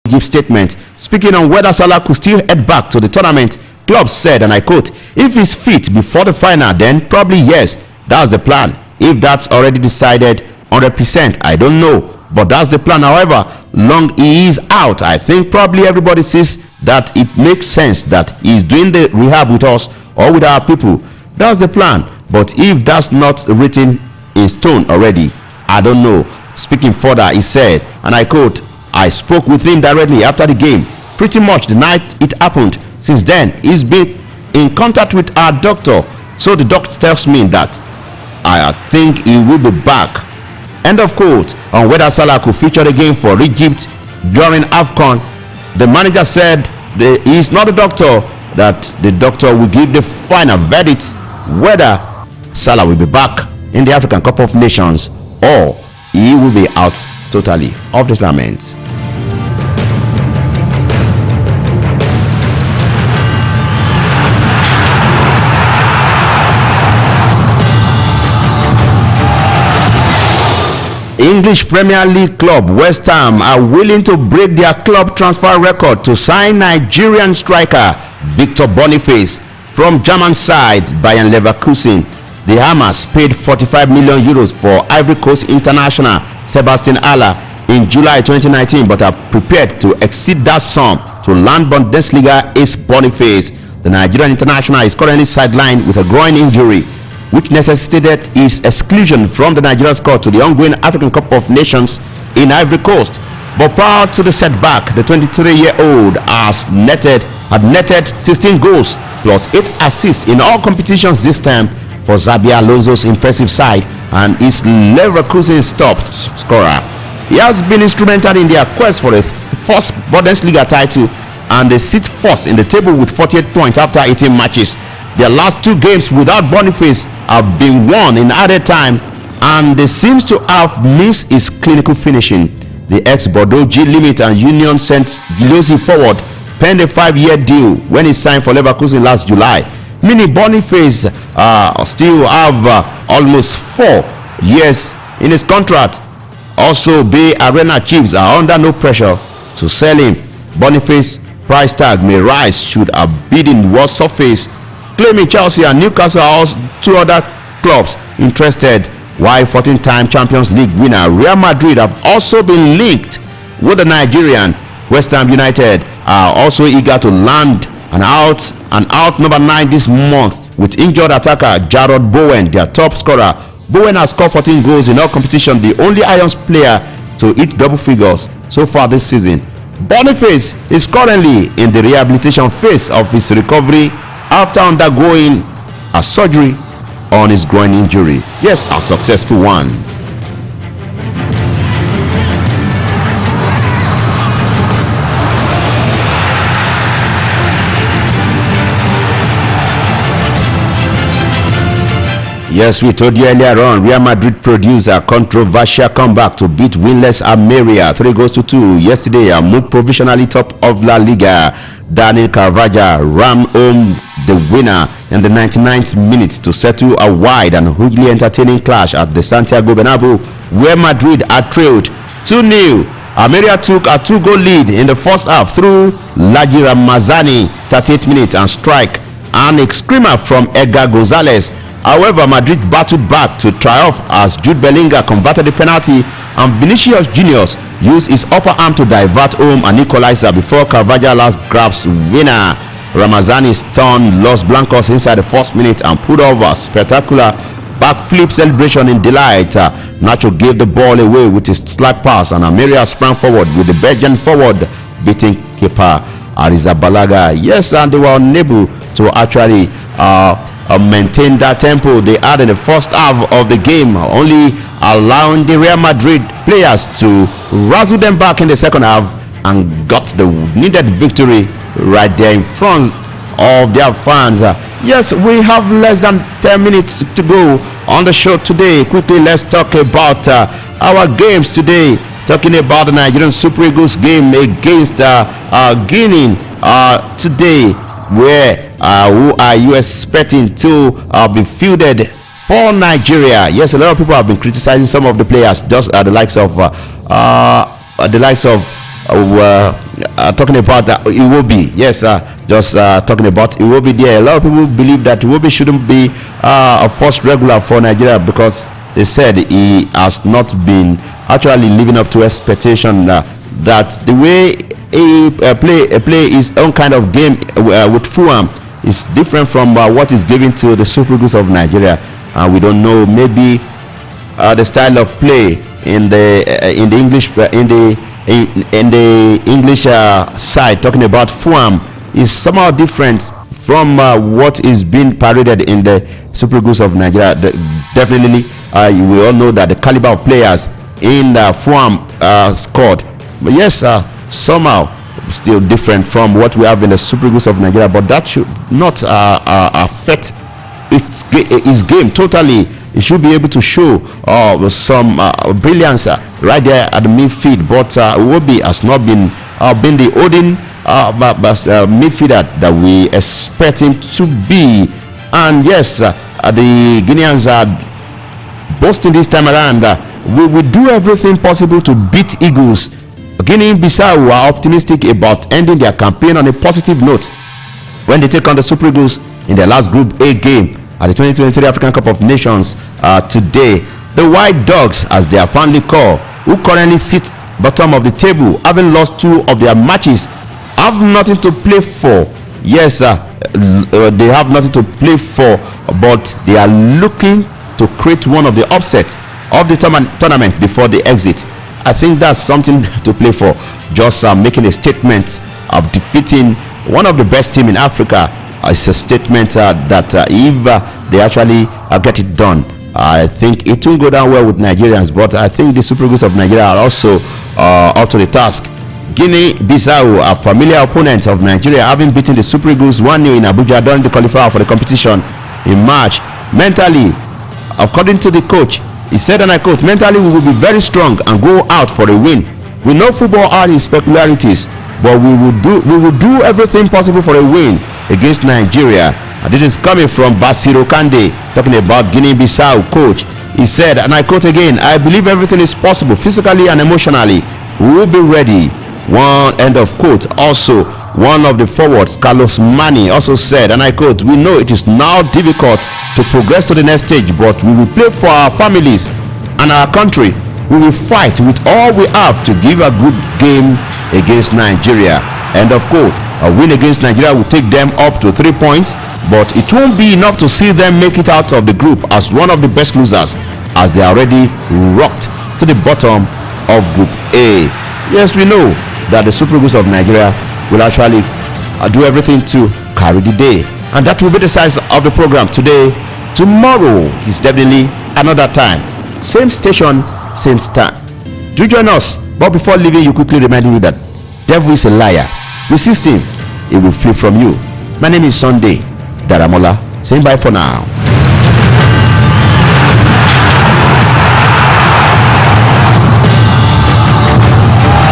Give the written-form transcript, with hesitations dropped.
Egypt statement. Speaking on whether Salah could still head back to the tournament, club said, and I quote, "If he's fit before the final, then probably yes, that's the plan. If that's already decided 100%, I don't know, but that's the plan. However long he is out, I think probably everybody sees that it makes sense that he's doing the rehab with us or with our people. That's the plan. But if that's not written in stone already, I don't know." Speaking further, he said, and I quote, "I spoke with him directly after the game, pretty much the night it happened. Since then, he's been in contact with our doctor, so the doctor tells me that I think he will be back." End of quote. On whether Salah could feature again for Egypt during AFCON, the manager said he is not a doctor, that the doctor will give the final verdict whether Salah will be back in the African Cup of Nations or he will be out totally of the tournament. English Premier League club West Ham are willing to break their club transfer record to sign Nigerian striker Victor Boniface from German side Bayern Leverkusen. The Hammers paid 45 million euros for Ivory Coast international Sebastian Haller in July 2019, but are prepared to exceed that sum to land Bundesliga ace Boniface. The Nigerian international is currently sidelined with a groin injury, which necessitated his exclusion from the Nigerian squad to the ongoing African Cup of Nations in Ivory Coast. But prior to the setback, the 23-year-old had netted 16 goals plus 8 assists in all competitions this time for Xabi Alonso's impressive side and is Leverkusen's top scorer. He has been instrumental in their quest for a first Bundesliga title, and they sit first in the table with 48 points after 18 matches. Their last 2 games without Boniface have been won in added time, and they seems to have missed his clinical finishing. The ex-Bordeaux G-Limit and Union Saint-Gilloise forward penned a 5-year deal when he signed for Leverkusen last July. Meaning Boniface still have almost 4 years in his contract. Also, Bay Arena Chiefs are under no pressure to sell him. Boniface price tag may rise should a bidding war surface, claiming Chelsea and Newcastle are also 2 other clubs interested, while 14-time Champions League winner Real Madrid have also been linked with the Nigerian. West Ham United are also eager to land an out number 9 this month with injured attacker Jarrod Bowen, their top scorer. Bowen has scored 14 goals in all competition, the only Lions player to hit double figures so far this season. Boniface is currently in the rehabilitation phase of his recovery after undergoing a surgery on his groin injury. Yes, a successful one. Yes, we told you earlier on, Real Madrid produced a controversial comeback to beat winless Almeria 3-2 yesterday and moved provisionally top of La Liga. Daniel Carvajal ran home the winner in the 99th minute to settle a wide and hugely entertaining clash at the Santiago Bernabeu, where Madrid had trailed 2-0. Almeria took a 2-goal lead in the first half through Laji Ramazani 38 minutes and strike and a screamer from Edgar Gonzalez. However, Madrid battled back to triumph as Jude Bellingham converted the penalty and Vinicius Junior used his upper arm to divert home an equalizer before Carvajal last grabs winner. Ramazani stunned Los Blancos inside the first minute and put off a spectacular backflip celebration in delight. Nacho gave the ball away with his slap pass and Almeria sprang forward with the Belgian forward beating keeper Arrizabalaga. Yes, and they were unable to actually maintain that tempo they had in the first half of the game, only allowing the Real Madrid players to razzle them back in the second half and got the needed victory right there in front of their fans. Yes, we have less than 10 minutes to go on the show today. Quickly, let's talk about our games today. Talking about the Nigerian Super Eagles game against Guinea today, where who are you expecting to be fielded for Nigeria? Yes, a lot of people have been criticizing some of the players, just the likes of talking about Iwobi. Yes, just talking about Iwobi there. A lot of people believe that Iwobi shouldn't be a first regular for Nigeria because they said he has not been actually living up to expectation. That the way he play his own kind of game with Fulham is different from what is given to the Super Eagles of Nigeria. We don't know, maybe the style of play in the English side, talking about Fulham, is somehow different from what is being paraded in the Super Eagles of Nigeria. Definitely, we all know that the caliber of players in the Fulham squad, but yes, somehow still different from what we have in the Super Eagles of Nigeria. But that should not affect his game totally. He should be able to show some brilliance right there at the midfield. But Iwobi has not been the Odin midfielder that we expect him to be. And yes, the Guineans are boasting this time around. We will do everything possible to beat Eagles. Guinea-Bissau are optimistic about ending their campaign on a positive note when they take on the Super Eagles in their last Group A game at the 2023 African Cup of Nations today. The White Dogs, as they are fondly called, who currently sit bottom of the table, having lost 2 of their matches, have nothing to play for. Yes, they have nothing to play for, but they are looking to create one of the upsets of the tournament before the exit. I think that's something to play for. Just making a statement of defeating one of the best teams in Africa. It's a statement that if they actually get it done, I think it will go down well with Nigerians. But I think the Super Eagles of Nigeria are also up to the task. Guinea-Bissau, a familiar opponent of Nigeria, having beaten the Super Eagles 1-0 in Abuja during the qualifier for the competition in March. Mentally, according to the coach, he said, and I quote, "Mentally, we will be very strong and go out for a win. We know football are its peculiarities, but we will do everything possible for a win against Nigeria." And this is coming from Basiro Kande, talking about Guinea-Bissau coach. He said, and I quote again, "I believe everything is possible physically and emotionally. We will be ready." One end of quote. Also, one of the forwards, Carlos Mani, also said, and I quote, "We know it is now difficult to progress to the next stage, but we will play for our families and our country. We will fight with all we have to give a good game against Nigeria." End of quote. A win against Nigeria will take them up to 3 points, but it won't be enough to see them make it out of the group as one of the best losers, as they are already rocked to the bottom of Group A. Yes, we know that the Super Eagles of Nigeria will actually do everything to carry the day, and that will be the size of the program today. Tomorrow is definitely another time, same station, same time. Do join us, but before leaving, you quickly reminding you that devil is a liar. Resist him, he will flee from you. My name is Sunday Daramola, saying bye for now.